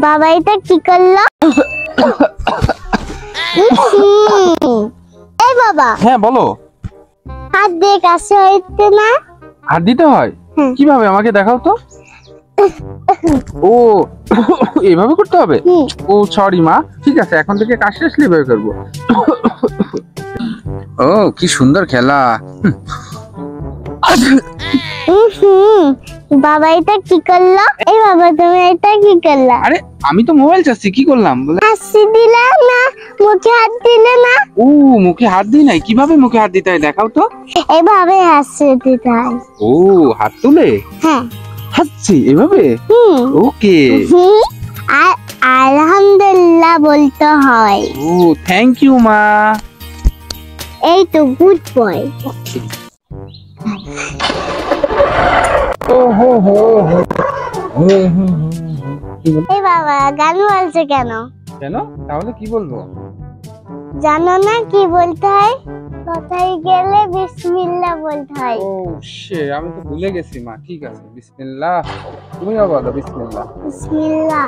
বাবা এটা কি করলো? এই বাবা। হ্যাঁ বলো। হাত দিয়ে কাছে হইতে না? হাত দিতে হয় কিভাবে আমাকে দেখাও তো। ও এইভাবে করতে হবে। ও সরি মা, ঠিক আছে এখন থেকে কাজ শেষলে এভাবে করবো। ও কি সুন্দর খেলা। বাবা এটা কি করলো? এই বাবা তুমি এটা কি করলা? আরে আমি তো মোবাইল চাচ্ছি, কি করলাম বলে? হাসি দিলা না, মুখে হাত দিলে না? ও মুখে হাত দিই নাই, কিভাবে মুখে হাত দিতে হয় দেখাও তো। এভাবে হাসি দিতে হয়। ও হাত তুলে হ্যাঁ হাসছি এভাবে। ওকে। আর আলহামদুলিল্লাহ বলতে হয়। ও থ্যাংক ইউ মা। এই তো গুড বয়। এই বাবা গান বলছে কেন? কেন তাহলে কি বলবো? জানো না কি বলতে হয়? কোথায় গেলে বিসমিল্লাহ বলতে হয়। ও শে আমি তো ভুলে গেছি মা। ঠিক আছে বিসমিল্লাহ, তুমিও বলো বিসমিল্লাহ। বিসমিল্লাহ।